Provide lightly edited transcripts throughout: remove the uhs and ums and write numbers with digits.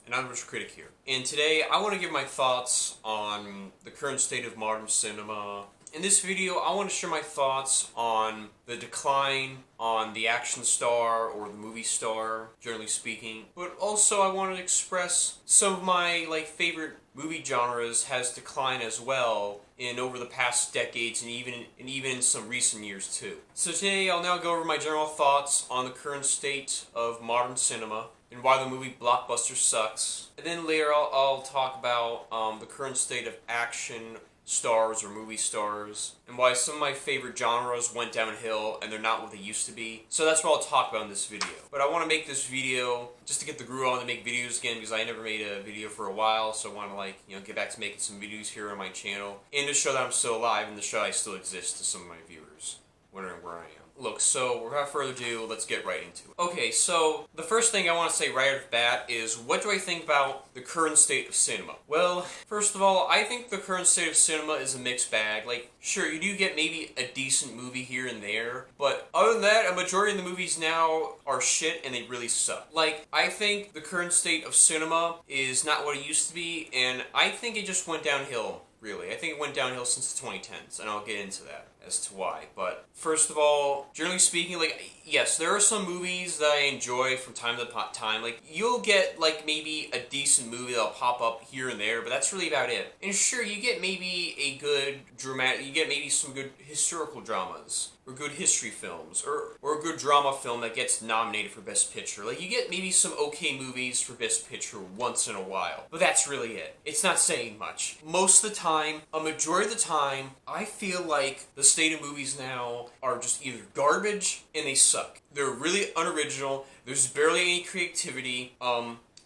and I'm Retro Critic here. And today I want to give my thoughts on the current state of modern cinema. In this video, I want to share my thoughts on the decline on the action star or the movie star, generally speaking. But also I want to express some of my favorite movie genres has declined as well in over the past decades and even in some recent years too. So today I'll now go over my general thoughts on the current state of modern cinema and why the movie blockbuster sucks. And then later I'll talk about the current state of action stars or movie stars and why some of my favorite genres went downhill and they're not what they used to be. So that's what I'll talk about in this video. But I want to make this video just to get the groove on to make videos again because I never made a video for a while, so I want to get back to making some videos here on my channel and to show that I'm still alive and to show I still exist to some of my viewers wondering where I am. Look, so without further ado, let's get right into it. Okay, so the first thing I want to say right off the bat is, what do I think about the current state of cinema? Well, first of all, I think the current state of cinema is a mixed bag. Sure, you do get maybe a decent movie here and there, but other than that, a majority of the movies now are shit and they really suck. I think the current state of cinema is not what it used to be, and I think it just went downhill. Really. I think it went downhill since the 2010s, and I'll get into that as to why. But first of all, generally speaking, yes, there are some movies that I enjoy from time to time. You'll get, maybe a decent movie that'll pop up here and there, but that's really about it. And sure, you get maybe you get maybe some good historical dramas, or good history films, or a good drama film that gets nominated for Best Picture. You get maybe some okay movies for Best Picture once in a while, but that's really it. It's not saying much. Most of the time, a majority of the time, I feel like the state of movies now are just either garbage and they suck. They're really unoriginal, there's barely any creativity,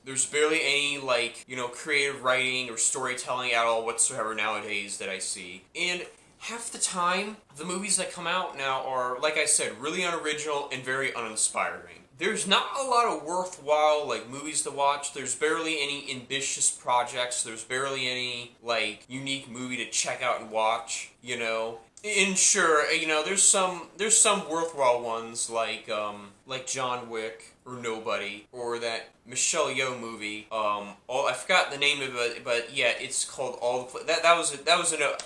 there's barely any, creative writing or storytelling at all whatsoever nowadays that I see. And half the time, the movies that come out now are, like I said, really unoriginal and very uninspiring. There's not a lot of worthwhile, movies to watch. There's barely any ambitious projects. There's barely any, unique movie to check out and watch, And sure, there's some worthwhile ones, like John Wick, or Nobody, or that Michelle Yeoh movie. I forgot the name of it, but yeah, it's called All the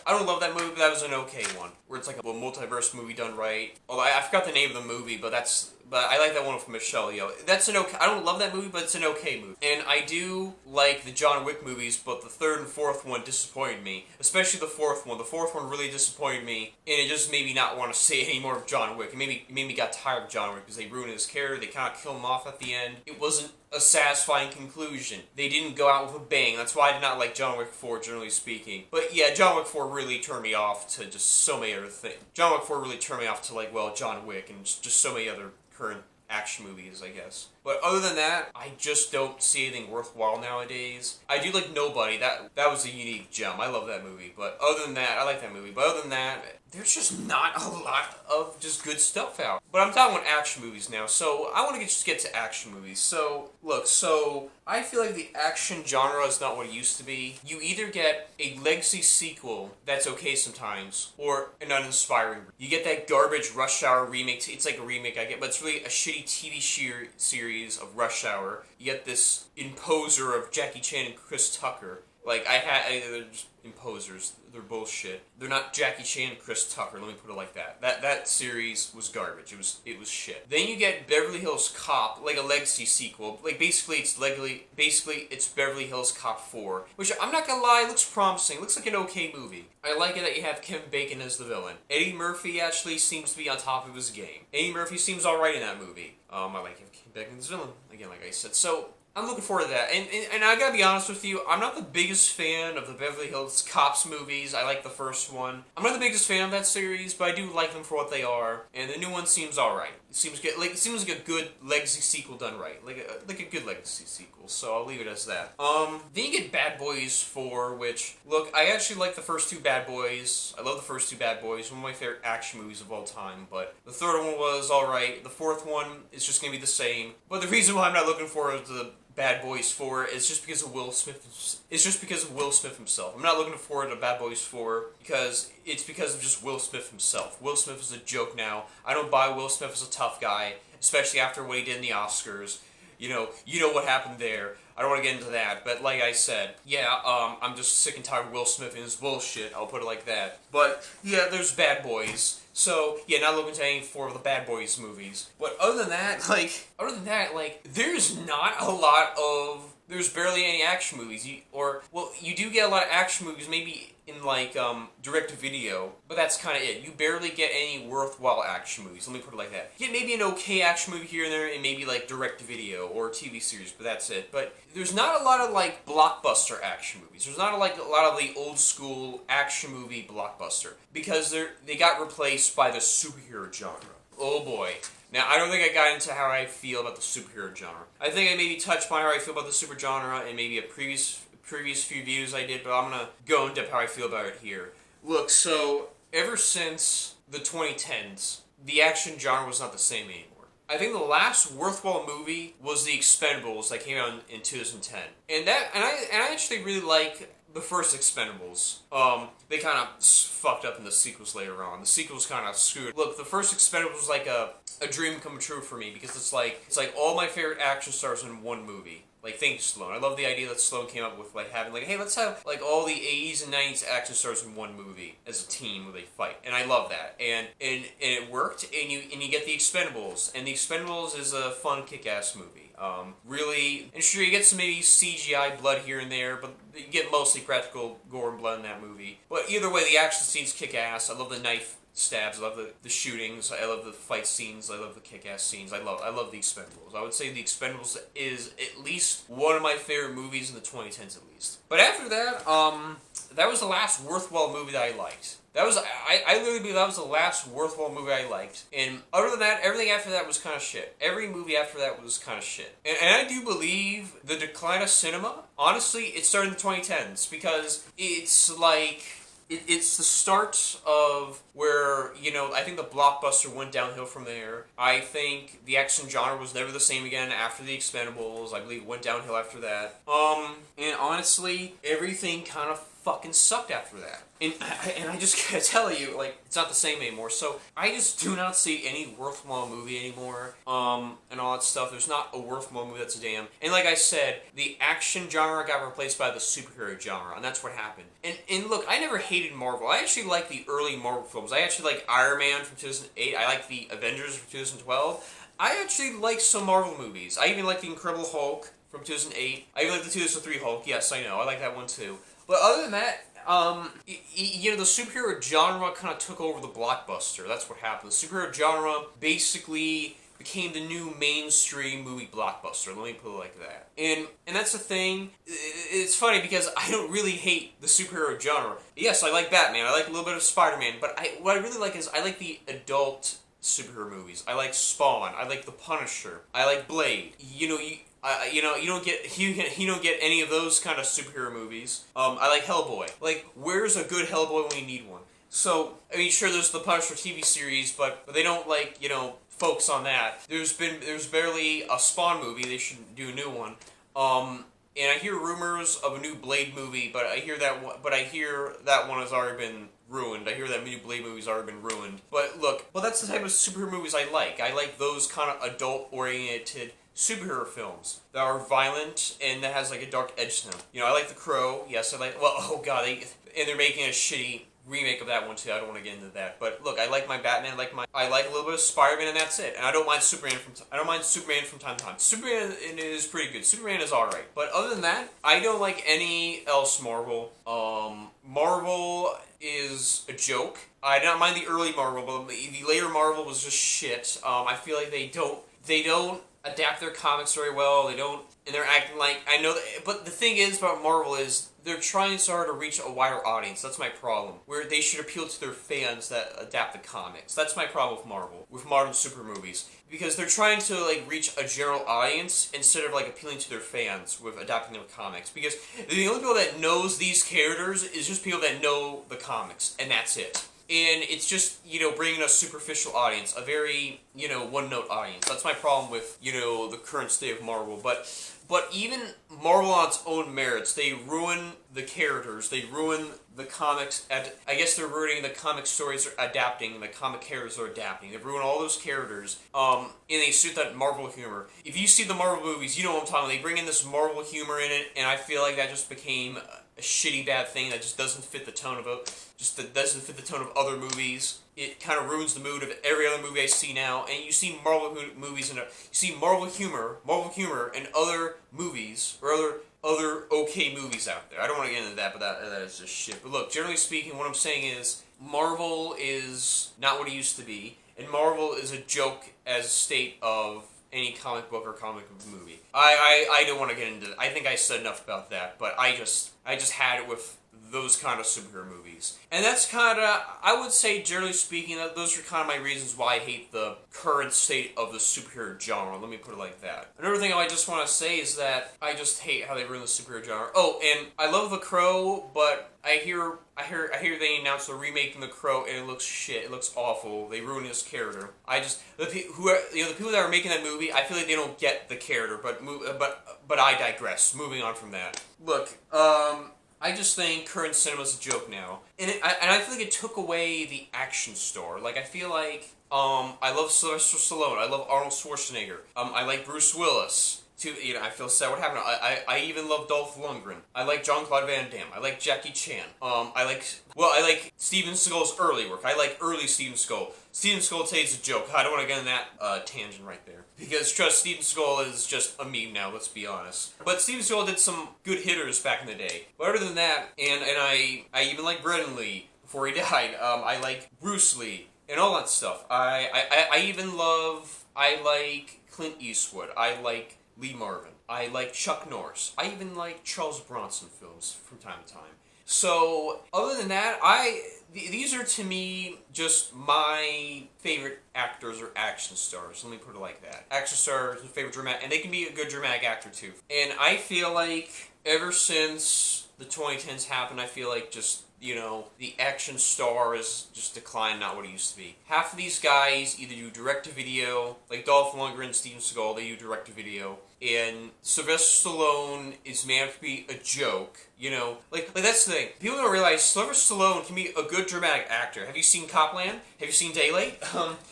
I don't love that movie, but that was an okay one, where it's like a multiverse movie done right. Although I forgot the name of the movie, but I like that one from Michelle Yeoh. That's an okay. I don't love that movie, but it's an okay movie. And I do like the John Wick movies, but the third and fourth one disappointed me, especially the fourth one. The fourth one really disappointed me, and it just made me not want to see any more of John Wick. It made me got tired of John Wick because they ruined his character. They kind of killed him off at the end. It wasn't a satisfying conclusion. They didn't go out with a bang. That's why I did not like John Wick 4, generally speaking. But yeah, John Wick 4 really turned me off to just so many other things. John Wick 4 really turned me off to, John Wick and just so many other current action movies, I guess. But other than that, I just don't see anything worthwhile nowadays. I do like Nobody. That was a unique gem. I love that movie. But other than that, I like that movie. But other than that, there's just not a lot of just good stuff out. But I'm talking about action movies now, so I want to just get to action movies. So, look, I feel like the action genre is not what it used to be. You either get a legacy sequel that's okay sometimes, or an uninspiring. You get that garbage Rush Hour remake. It's like a remake, I get, but it's really a shitty TV series of Rush Hour. You get this imposer of Jackie Chan and Chris Tucker. They're just imposers. They're bullshit. They're not Jackie Chan and Chris Tucker, let me put it like that. That series was garbage. It was shit. Then you get Beverly Hills Cop, a legacy sequel. Basically it's Beverly Hills Cop 4, which I'm not gonna lie, looks promising. Looks like an okay movie. I like it that you have Kevin Bacon as the villain. Eddie Murphy actually seems to be on top of his game. Eddie Murphy seems alright in that movie. I like Kevin Bacon as the villain, again, like I said. So I'm looking forward to that. And I gotta be honest with you, I'm not the biggest fan of the Beverly Hills Cops movies. I like the first one. I'm not the biggest fan of that series, but I do like them for what they are. And the new one seems alright. It seems good. It seems like a good legacy sequel done right. Like a good legacy sequel. So I'll leave it as that. Then you get Bad Boys 4, which, look, I actually like the first two Bad Boys. I love the first two Bad Boys. One of my favorite action movies of all time. But the third one was alright. The fourth one is just gonna be the same. But the reason why I'm not looking forward to the Bad Boys 4 is just because of Will Smith. It's just because of Will Smith himself. I'm not looking forward to Bad Boys 4 because it's because of just Will Smith himself. Will Smith is a joke now. I don't buy Will Smith as a tough guy, especially after what he did in the Oscars. You know what happened there. I don't want to get into that, but like I said, yeah, I'm just sick and tired of Will Smith and his bullshit, I'll put it like that. But, yeah, there's Bad Boys. So, yeah, not looking to any for the Bad Boys movies. But other than that, there's not a lot of... There's barely any action movies. You do get a lot of action movies, maybe in, like, direct-to-video, but that's kind of it. You barely get any worthwhile action movies, let me put it like that. You get maybe an okay action movie here and there, and maybe, like, direct-to-video or TV series, but that's it. But there's not a lot of, like, blockbuster action movies. There's not, like, a lot of the old-school action movie blockbuster, because they got replaced by the superhero genre. Oh boy. Now, I don't think I got into how I feel about the superhero genre. I think I maybe touched on how I feel about the super genre in maybe a previous few videos I did, but I'm going to go into how I feel about it here. Look, so, ever since the 2010s, the action genre was not the same anymore. I think the last worthwhile movie was The Expendables that came out in 2010. And I actually really like the first Expendables. They kind of fucked up in the sequels later on. The sequels kind of screwed. Look, the first Expendables was like a dream come true for me, because it's like all my favorite action stars in one movie. Like, thank you, Stallone. I love the idea that Stallone came up with, like, having, like, hey, let's have, like, all the 80s and 90s action stars in one movie as a team where they fight. And I love that. And it worked, and you get The Expendables. And The Expendables is a fun, kick-ass movie. Really, and sure, you get some maybe CGI blood here and there, but you get mostly practical gore and blood in that movie. But either way, the action scenes kick-ass. I love the knife stabs, I love the shootings, I love the fight scenes, I love the kick-ass scenes, I love The Expendables. I would say The Expendables is at least one of my favorite movies in the 2010s at least. But after that, that was the last worthwhile movie that I liked. I literally believe that was the last worthwhile movie I liked. And other than that, everything after that was kind of shit. Every movie after that was kind of shit. And I do believe the decline of cinema, honestly, it started in the 2010s, because it's like... It's the start of where, I think the blockbuster went downhill from there. I think the action genre was never the same again after The Expendables. I believe it went downhill after that. And honestly, everything kind of fucking sucked after that. And I just gotta tell you, like, it's not the same anymore. So, I just do not see any worthwhile movie anymore, and all that stuff. There's not a worthwhile movie that's a damn. And like I said, the action genre got replaced by the superhero genre, and that's what happened. And look, I never hated Marvel. I actually like the early Marvel films. I actually like Iron Man from 2008. I like the Avengers from 2012. I actually like some Marvel movies. I even like the Incredible Hulk from 2008. I even like the 2003 Hulk. Yes, I know. I like that one too. But other than that, the superhero genre kind of took over the blockbuster. That's what happened. The superhero genre basically became the new mainstream movie blockbuster. Let me put it like that. And that's the thing. It's funny because I don't really hate the superhero genre. Yes, I like Batman. I like a little bit of Spider-Man. But what I really like is I like the adult superhero movies. I like Spawn. I like The Punisher. I like Blade. You don't get any of those kind of superhero movies. I like Hellboy. Like, where's a good Hellboy when you need one? So, I mean, sure, there's the Punisher TV series, but they don't, like, focus on that. There's barely a Spawn movie. They should do a new one. And I hear rumors of a new Blade movie, but I hear that one has already been ruined. I hear that new Blade movie's already been ruined. But look, that's the type of superhero movies I like. I like those kind of adult-oriented superhero films that are violent and that has like a dark edge to them. I like The Crow. Yes, I like. Well, oh god, and they're making a shitty remake of that one too. I don't want to get into that. But look, I like my Batman. I like a little bit of Spider-Man, and that's it. And I don't mind Superman from time to time. Superman is pretty good. Superman is all right. But other than that, I don't like any else Marvel. Marvel is a joke. I don't mind the early Marvel, but the later Marvel was just shit. I feel like they don't adapt their comics very well. And they're acting like, I know that, but the thing is about Marvel is they're trying so hard to reach a wider audience. That's my problem. Where they should appeal to their fans that adapt the comics. That's my problem with Marvel, with modern super movies. Because they're trying to, like, reach a general audience instead of, like, appealing to their fans with adapting their comics. Because the only people that knows these characters is just people that know the comics, and that's it. And it's just, bringing a superficial audience, a very, one-note audience. That's my problem with, the current state of Marvel. But even Marvel on its own merits, they ruin the characters, they ruin the comics, I guess they're ruining the comic stories, are adapting, the comic characters are adapting. They've ruined all those characters, and they suit that Marvel humor. If you see the Marvel movies, you know what I'm talking about. They bring in this Marvel humor in it, and I feel like that just became a shitty bad thing that just doesn't fit the tone of it, that doesn't fit the tone of other movies. It kind of ruins the mood of every other movie I see now, and you see Marvel movies, you see Marvel humor in other movies, or other okay movies out there. I don't want to get into that, but that is just shit. But look, generally speaking, what I'm saying is, Marvel is not what it used to be, and Marvel is a joke as a state of any comic book or comic movie. I don't want to get into that. I think I said enough about that, but I just had it with those kind of superhero movies. And that's kind of, I would say, generally speaking, that those are kind of my reasons why I hate the current state of the superhero genre. Let me put it like that. Another thing I just want to say is that I just hate how they ruin the superhero genre. Oh, and I love The Crow, but I hear they announced they're remaking The Crow, and it looks shit. It looks awful. They ruined his character. The people that are making that movie, I feel like they don't get the character. But I digress. Moving on from that. Look, I just think current cinema's a joke now, and I feel like it took away the action star. Like, I feel like I love Sylvester Stallone. I love Arnold Schwarzenegger. I like Bruce Willis. I feel sad what happened. I even love Dolph Lundgren. I like Jean-Claude Van Damme. I like Jackie Chan. I like Steven Seagal's early work. I like early Steven Seagal. Steven Seagal takes a joke. I don't want to get in that tangent right there. Because, trust, Steven Seagal is just a meme now, let's be honest. But Steven Seagal did some good hitters back in the day. But other than that, and I even like Brendan Lee before he died. I like Bruce Lee and all that stuff. I like Clint Eastwood. I like Lee Marvin. I like Chuck Norris. I even like Charles Bronson films from time to time. So, other than that, these are to me just my favorite actors or action stars. Let me put it like that. Action stars, favorite dramatic, and they can be a good dramatic actor too. And I feel like ever since the 2010s happened, I feel like just, the action star is just declined, not what it used to be. Half of these guys either do direct-to-video, like Dolph Lundgren, Steven Seagal, they do direct-to-video, and Sylvester Stallone is meant to be a joke, Like that's the thing. People don't realize Sylvester Stallone can be a good dramatic actor. Have you seen Copland? Have you seen Daylight?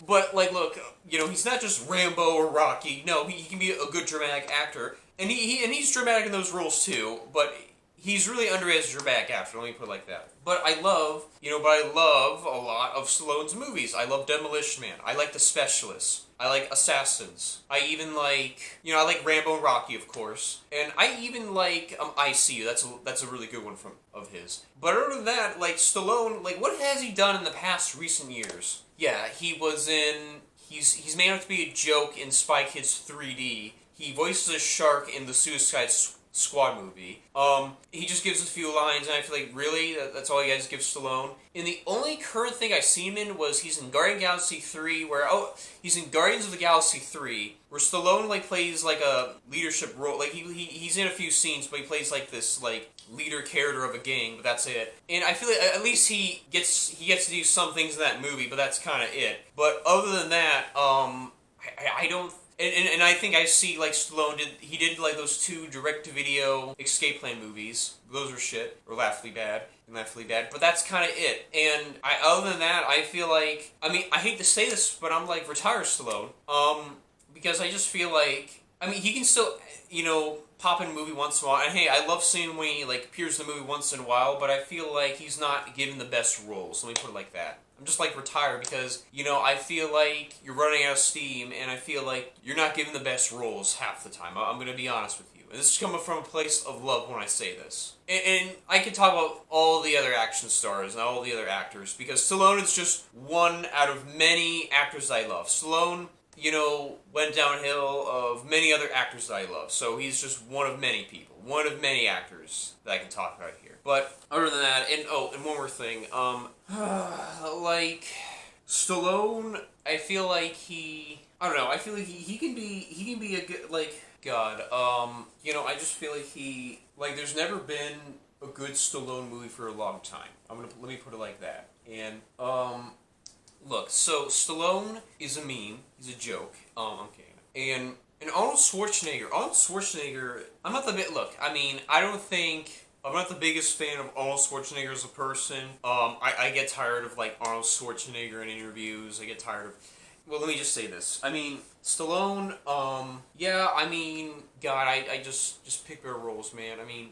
But, look, he's not just Rambo or Rocky. No, he can be a good dramatic actor, and he's dramatic in those roles too, but he's really underrated as a dramatic actor, let me put it like that. But I love a lot of Stallone's movies. I love Demolition Man. I like The Specialist. I like Assassins. I even like, I like Rambo and Rocky, of course. And I even like I See You. That's a really good one of his. But other than that, like, Stallone, like, what has he done in the past recent years? Yeah, he's made out to be a joke in Spy Kids 3D. He voices a shark in the Suicide Squad movie. He just gives a few lines, and I feel like, really? That's all you guys give Stallone? And the only current thing I seen him in was he's in Guardians of the Galaxy 3, he's in Guardians of the Galaxy 3, where Stallone, plays, a leadership role. He's in a few scenes, but he plays, this, leader character of a gang, but that's it. And I feel like at least he gets to do some things in that movie, but that's kind of it. But other than that, I don't... And I think I see, Stallone did those 2 direct-to-video Escape Plan movies. Those are shit, or laughably bad, but that's kind of it. And other than that, I feel like, I hate to say this, but I'm retire Stallone, because I just feel like, he can still, pop in a movie once in a while, and hey, I love seeing when he, appears in the movie once in a while, but I feel like he's not given the best roles, let me put it like that. I'm just retire because, I feel like you're running out of steam, and I feel like you're not given the best roles half the time. I'm going to be honest with you. And this is coming from a place of love when I say this. And I could talk about all the other action stars and all the other actors, because Stallone is just one out of many actors I love. Stallone, went downhill of many other actors that I love. So he's just one of many people. One of many actors that I can talk about here. But other than that, and one more thing, Stallone, I feel like I feel like he can be a good, God, I just feel like there's never been a good Stallone movie for a long time. Let me put it like that. And, look, so Stallone is a meme, he's a joke, I'm kidding. And Arnold Schwarzenegger, I'm not the bit, look, I don't think I'm not the biggest fan of Arnold Schwarzenegger as a person. I get tired of like Arnold Schwarzenegger in interviews. I get tired of. Well, let me just say this. I mean, Stallone. Yeah. I mean, God, I just pick better roles, man. I mean,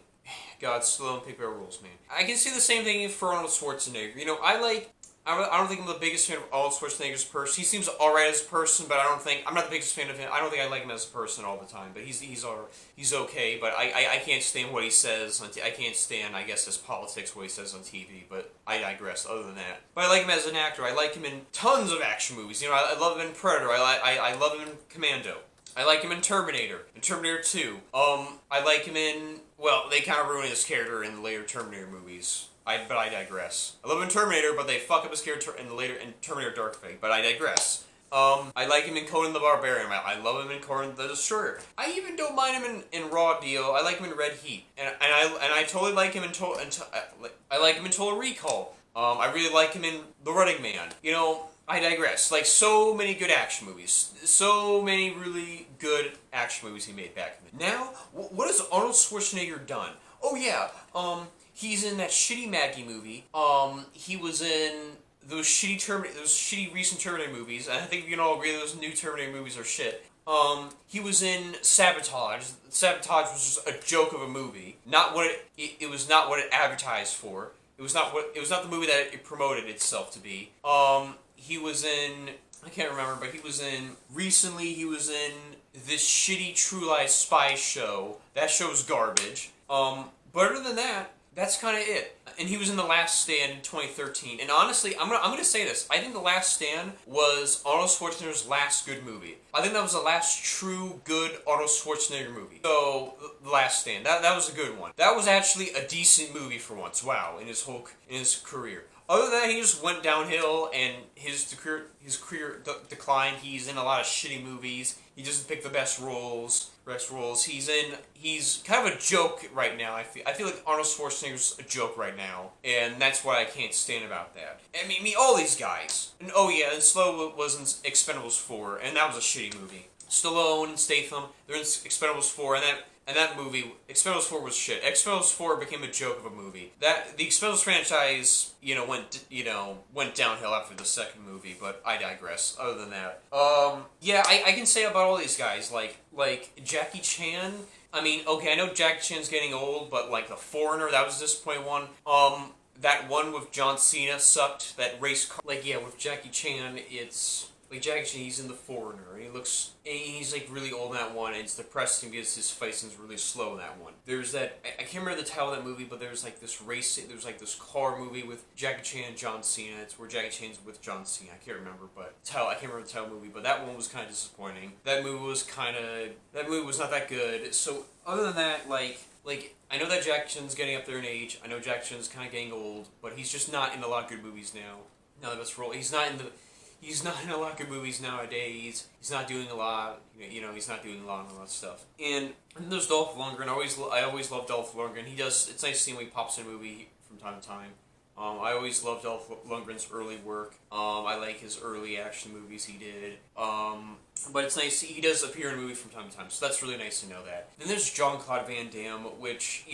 God, Stallone, pick better roles, man. I can see the same thing for Arnold Schwarzenegger. You know, I don't think I'm the biggest fan of Arnold Schwarzenegger as a person. He seems alright as a person, but I'm not the biggest fan of him. I don't think I like him as a person all the time, but he's okay, but I can't stand what he says. I can't stand, I guess, his politics, what he says on TV, but I digress, other than that. But I like him as an actor. I like him in tons of action movies. You know, I love him in Predator. I love him in Commando. I like him in Terminator 2. I like him in, well, they kind of ruined his character in the later Terminator movies. But I digress. I love him in Terminator, but they fuck up his character in Terminator Dark Fate. But I digress. I like him in Conan the Barbarian. I love him in Conan the Destroyer. I even don't mind him in Raw Deal. I like him in Red Heat, and I totally like him in I like him in Total Recall. I really like him in The Running Man. You know, I digress. Like, so many good action movies. So many really good action movies he made back then. Now, what has Arnold Schwarzenegger done? Oh yeah, he's in that shitty Maggie movie. He was in those shitty recent Terminator movies. And I think we can all agree those new Terminator movies are shit. He was in Sabotage. Sabotage was just a joke of a movie. Not what it was not what it advertised for. It was not the movie that it promoted itself to be. He was in, I can't remember, but he was in this shitty True Lies spy show. That show's garbage. But other than that, that's kind of it. And he was in The Last Stand in 2013. And honestly, I'm gonna say this. I think The Last Stand was Arnold Schwarzenegger's last good movie. I think that was the last true good Arnold Schwarzenegger movie. So, The Last Stand. That was a good one. That was actually a decent movie for once. Wow, in his career. Other than that, he just went downhill, and his career declined. He's in a lot of shitty movies. He doesn't pick the best roles. He's kind of a joke right now. I feel like Arnold Schwarzenegger's a joke right now, and that's what I can't stand about that. I mean, all these guys. And oh yeah, and Stallone was in Expendables 4, and that was a shitty movie. Stallone and Statham, they're in Expendables 4, and that movie, Expendables 4 was shit. Expendables 4 became a joke of a movie. The Expendables franchise, went downhill after the second movie, but I digress. Other than that, yeah, I can say about all these guys, like Jackie Chan. I mean, okay, I know Jackie Chan's getting old, but like The Foreigner, that was a disappointing one. That one with John Cena sucked. That race car, with Jackie Chan, it's. Like, Jackie Chan, he's in The Foreigner, and he's, like, really old in that one, and it's depressing because his fight scene's really slow in that one. There's that, I can't remember the title of that movie, but there's, like, this this car movie with Jackie Chan and John Cena. It's where Jackie Chan's with John Cena. I can't remember, I can't remember the title of the movie, but that one was kind of disappointing. That movie was not that good. So, other than that, like, I know that Jackie Chan's getting up there in age. I know Jackie Chan's kind of getting old, but he's just not in a lot of good movies now. He's not in a lot of good movies nowadays. He's not doing a lot. He's not doing a lot of that stuff. And there's Dolph Lundgren. I always love Dolph Lundgren. It's nice seeing when he pops in a movie from time to time. I always loved Dolph Lundgren's early work. I like his early action movies he did. But it's nice, he does appear in movies from time to time, so that's really nice to know that. Then there's Jean-Claude Van Damme, which,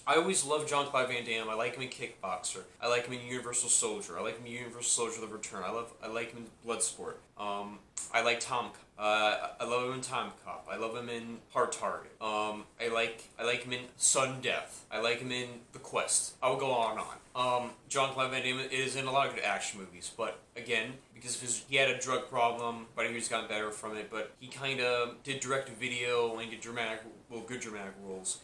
I always loved Jean-Claude Van Damme. I like him in Kickboxer. I like him in Universal Soldier. I like him in Universal Soldier: The Return. I like him in Bloodsport. I like I love him in Time Cop. I love him in Hard Target. I like him in Sudden Death. I like him in The Quest. I will go on and on. Jean-Claude Van Damme is in a lot of good action movies, but again, because he had a drug problem, but he's gotten better from it. But he kind of did direct-to-video and did good dramatic roles.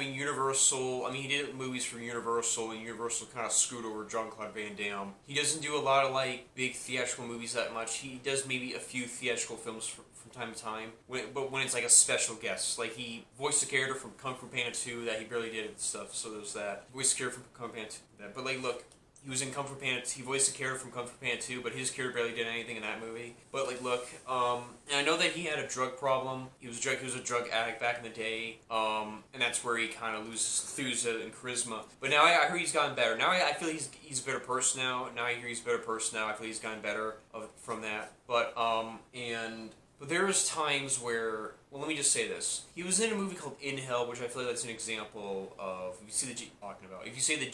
Universal. He did movies for Universal, and Universal kind of screwed over Jean-Claude Van Damme. He doesn't do a lot of big theatrical movies that much. He does maybe a few theatrical films from time to time, but when it's like a special guest, like he voiced a character from Kung Fu Panda 2 that he barely did and stuff. So there's that. Voiced a character from Kung Fu Panda 2. But look. He was in Kung Fu Panda. He voiced a character from Kung Fu Panda 2, but his character barely did anything in that movie. But look, and I know that he had a drug problem. He was a drug addict back in the day, and that's where he kind of loses enthusiasm and charisma. But now I heard he's gotten better. Now I feel he's a better person now. Now I hear he's a better person now. I feel he's gotten better from that. But But there was times where, well, let me just say this. He was in a movie called In Hell, which I feel like that's an example of, if you see the talking about, if you say the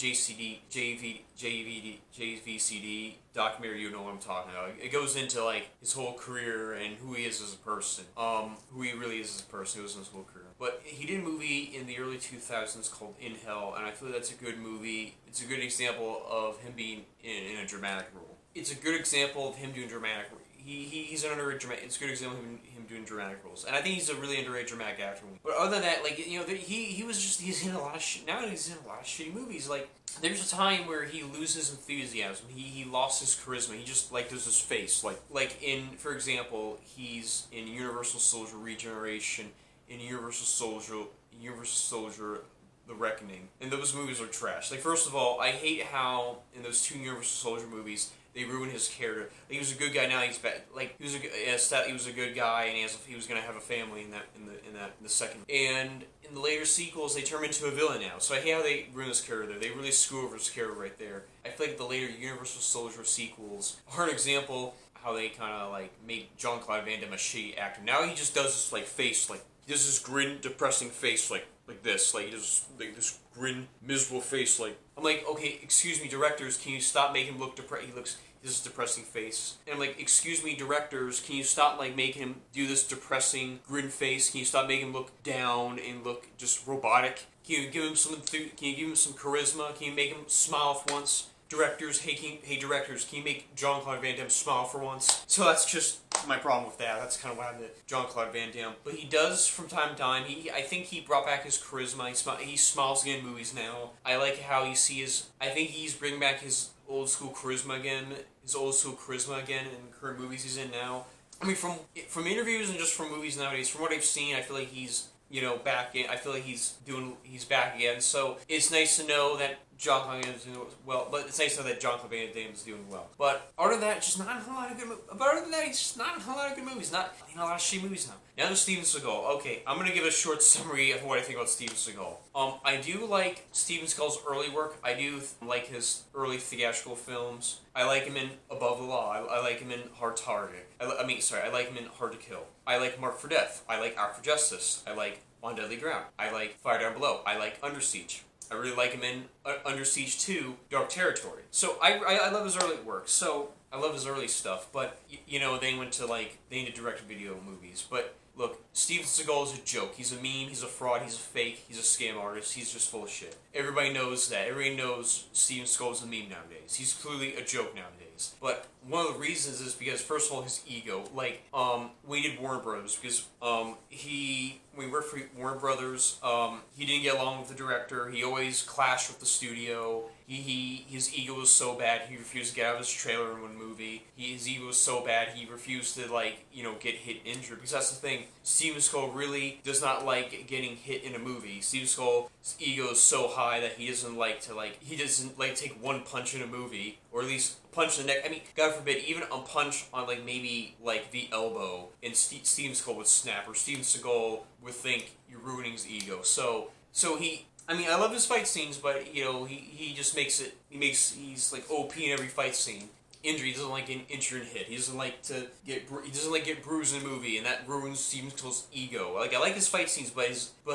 JVCD documentary, you know what I'm talking about. It goes into like his whole career and who he is as a person, who he really is as a person. It was in his whole career. But he did a movie in the early 2000s called In Hell, and I feel like that's a good movie. It's a good example of him being in a dramatic role. It's a good example of him doing dramatic roles. He's an underrated dramatic. It's a good example of him doing dramatic roles, and I think he's a really underrated dramatic actor. But other than that, like, you know, he's in a lot of shit. Now he's in a lot of shitty movies. Like, there's a time where he loses enthusiasm. He lost his charisma. He just like does his face. Like in, for example, he's in Universal Soldier Regeneration, in Universal Soldier The Reckoning, and those movies are trash. Like, first of all, I hate how in those two Universal Soldier movies they ruined his character. Like, he was a good guy, now he's bad. Like, he was a good guy, and he was gonna have a family in the second. And in the later sequels, they turn him into a villain now. So I hate how they ruin his character. They really screw over his character right there. I feel like the later Universal Soldier sequels are an example how they kind of like make Jean-Claude Van Damme a shitty actor. Now he just does this like face, like he does this grin, depressing face, like this, like he does like this grin, miserable face. Like, I'm like, okay, excuse me, directors, can you stop making him look depressed? He does this depressing face, and I'm like, excuse me, directors, can you stop like making him do this depressing grin face? Can you stop making him look down and look just robotic? Can you give him some charisma? Can you make him smile for once? Directors, hey directors, can you make Jean-Claude Van Damme smile for once? So that's just my problem with that. That's kind of why I'm the Jean-Claude Van Damme. But he does from time to time. I think he brought back his charisma. He smiles again in movies now. I like how you see his. I think he's bringing back his old school charisma again. In current movies he's in now. I mean, from interviews and just from movies nowadays, from what I've seen, I feel like he's, you know, back in. I feel like he's back again. So it's nice to know that Jean-Claude Van Damme is doing well, but it's nice to know that Jean-Claude Van Damme is doing well. But other than that, just not a whole lot of good movies. But other than that, it's just not a whole lot of good movies. Not a lot of shitty movies now. Now to Steven Seagal. Okay, I'm gonna give a short summary of what I think about Steven Seagal. I do like Steven Seagal's early work. I do like his early theatrical films. I like him in Above the Law. I like him in Hard Target. I like him in Hard to Kill. I like Marked for Death. I like Out for Justice. I like On Deadly Ground. I like Fire Down Below. I like Under Siege. I really like him in Under Siege 2, Dark Territory. So I love his early work. So I love his early stuff. But, you know, they went to direct-to-video movies. But look, Steven Seagal is a joke. He's a meme. He's a fraud. He's a fake. He's a scam artist. He's just full of shit. Everybody knows that. Everybody knows Steven Seagal is a meme nowadays. He's clearly a joke nowadays. But one of the reasons is because, first of all, his ego. Like, we did Warner Brothers because when we worked for Warner Brothers, he didn't get along with the director. He always clashed with the studio. His ego was so bad, he refused to get out of his trailer in one movie. His ego was so bad, he refused to, like, you know, get hit and injured. Because that's the thing, Steven Seagal really does not like getting hit in a movie. Steven Seagal's ego is so high that he doesn't like to take one punch in a movie, or at least a punch in the neck. I mean, God forbid, even a punch on, like, maybe, like, the elbow, and Steven Seagal would snap, or Steven Seagal would think you're ruining his ego. So he... I mean, I love his fight scenes, but, you know, he just makes it... He's, like, OP in every fight scene. Injury, he doesn't like getting injured and hit. He doesn't like get bruised in a movie, and that ruins Steven Seagal's ego. Like, I like his fight scenes, but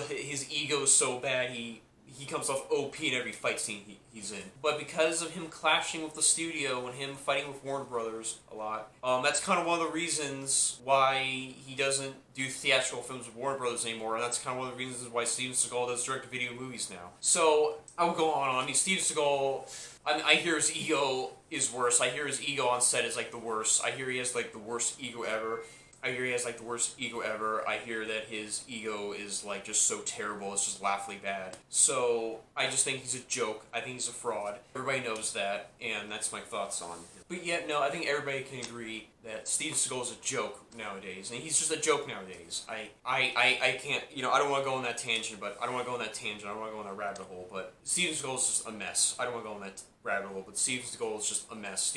his ego is so bad, he comes off OP in every fight scene he's in. But because of him clashing with the studio and him fighting with Warner Brothers a lot, that's kind of one of the reasons why he doesn't do theatrical films with Warner Brothers anymore, and that's kind of one of the reasons why Steven Seagal does direct-to-video movies now. So, I will go on. I mean, Steven Seagal, I hear his ego is worse. I hear his ego on set is, like, the worst. I hear he has, like, the worst ego ever. I hear that his ego is, like, just so terrible, it's just laughably bad. So, I just think he's a joke. I think he's a fraud. Everybody knows that, and that's my thoughts on him. But yet, no, I think everybody can agree that Steven Seagal is a joke nowadays, and he's just a joke nowadays. I can't, you know, I don't want to go on that tangent, I don't want to go on that rabbit hole, but Steven Seagal is just a mess. I don't want to go on that rabbit hole, but Steven Seagal is just a mess.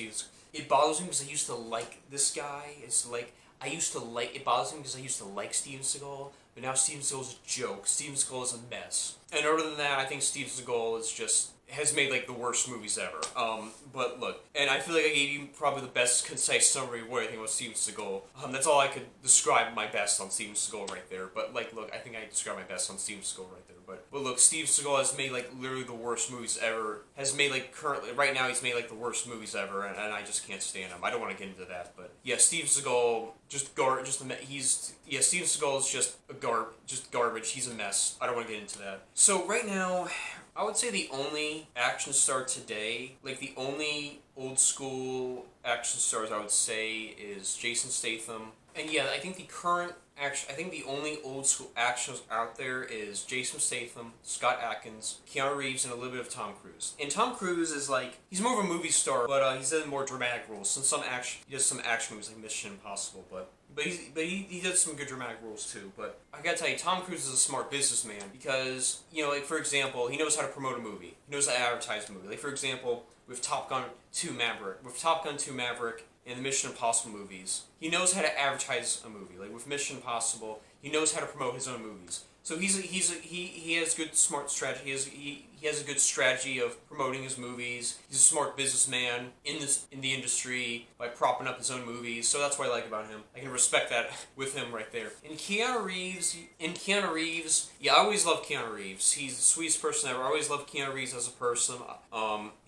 It bothers me because I used to like this guy. It bothers me because I used to like Steven Seagal, but now Steven Seagal is a joke. Steven Seagal is a mess. And other than that, I think Steven Seagal is just has made like the worst movies ever. But look, and I feel like I gave you probably the best concise summary of what I think about Steven Seagal. That's all I could describe my best on Steven Seagal right there. But like, look, I think I described my best on Steven Seagal right there. But look, Steven Seagal has made like literally the worst movies ever. Has made like currently right now he's made like the worst movies ever, and I just can't stand him. I don't want to get into that, but yeah, Steven Seagal Steven Seagal is just garbage. He's a mess. I don't want to get into that. So right now, I would say the only action star today, like the only old school action stars I would say is Jason Statham. And yeah, I think the only old school actions out there is Jason Statham, Scott Adkins, Keanu Reeves, and a little bit of Tom Cruise. And Tom Cruise is like, he's more of a movie star, but he's in more dramatic roles. And he does some action movies like Mission Impossible, but he does some good dramatic roles too. But I gotta tell you, Tom Cruise is a smart businessman because, you know, like for example, he knows how to promote a movie. He knows how to advertise a movie. Like for example, with Top Gun 2 Maverick, in the Mission Impossible movies, he knows how to advertise a movie. Like with Mission Impossible, he knows how to promote his own movies. So he has good smart strategy. He has a good strategy of promoting his movies. He's a smart businessman in the industry by propping up his own movies. So that's what I like about him. I can respect that with him right there. And Keanu Reeves, yeah, I always loved Keanu Reeves. He's the sweetest person ever. I always loved Keanu Reeves as a person.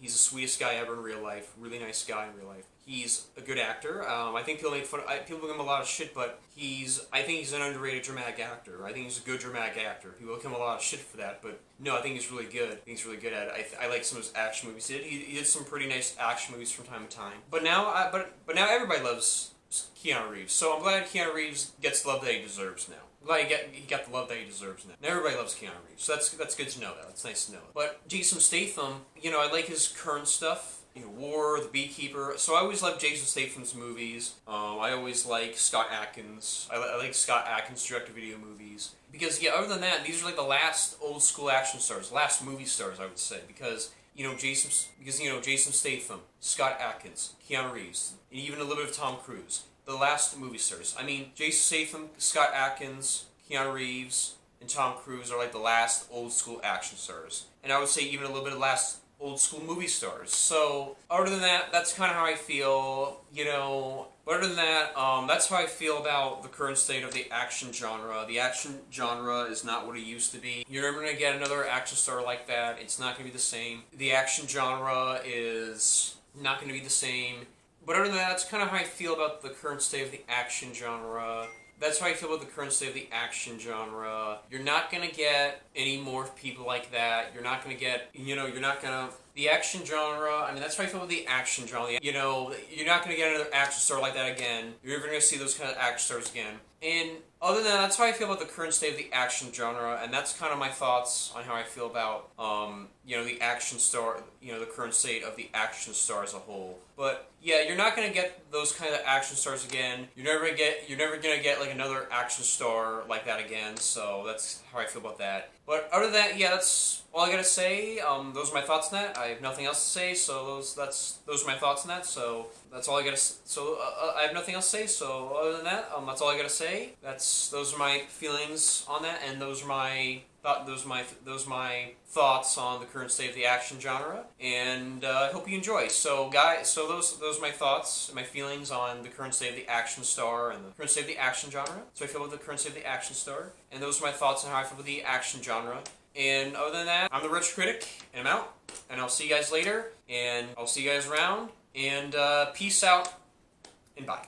He's the sweetest guy ever in real life. Really nice guy in real life. He's a good actor. I think people make fun. People give him a lot of shit, but I think he's an underrated dramatic actor. I think he's a good dramatic actor. People give him a lot of shit for that, but no, I think he's really good. I think he's really good at it. I like some of his action movies. He did some pretty nice action movies from time to time. But now, but now everybody loves Keanu Reeves. So I'm glad Keanu Reeves gets the love that he deserves now. I'm glad he got the love that he deserves now. Now everybody loves Keanu Reeves. So that's good to know that. That's nice to know. But Jason Statham, you know, I like his current stuff. You know, War, The Beekeeper. So I always love Jason Statham's movies. I always like Scott Adkins. I like Scott Adkins' direct-to-video movies. Because, yeah, other than that, these are like the last old-school action stars, last movie stars, I would say. Because, you know, Jason Statham, Scott Adkins, Keanu Reeves, and even a little bit of Tom Cruise. The last movie stars. I mean, Jason Statham, Scott Adkins, Keanu Reeves, and Tom Cruise are like the last old-school action stars. And I would say even a little bit of last old school movie stars. So, other than that, that's kind of how I feel, you know. But other than that, that's how I feel about the current state of the action genre. The action genre is not what it used to be. You're never going to get another action star like that. It's not going to be the same. The action genre is not going to be the same. But other than that, that's kind of how I feel about the current state of the action genre. That's how I feel about the current state of the action genre. You're not going to get any more people like that. You're not going to get, you know, the action genre, I mean, that's how I feel about the action genre. You know, you're not going to get another action star like that again. You're never going to see those kind of action stars again. And other than that, that's how I feel about the current state of the action genre, and that's kind of my thoughts on how I feel about, you know, the action star, you know, the current state of the action star as a whole. But yeah, you're not gonna get those kind of action stars again. You're never gonna get like another action star like that again. So that's how I feel about that. But other than that, yeah, that's all I gotta say. Those are my thoughts on that. I have nothing else to say. So those are my thoughts on that. So that's all I gotta. So I have nothing else to say. So other than that, that's all I gotta say. Those are my feelings on that, and those are my thoughts on the current state of the action genre, and I hope you enjoy. So guys, so those are my thoughts, my feelings on the current state of the action star and the current state of the action genre. So I feel about the current state of the action star, and those are my thoughts on how I feel about the action genre. And other than that, I'm the Retro Critic, and I'm out, and I'll see you guys later, and I'll see you guys around, and peace out, and bye.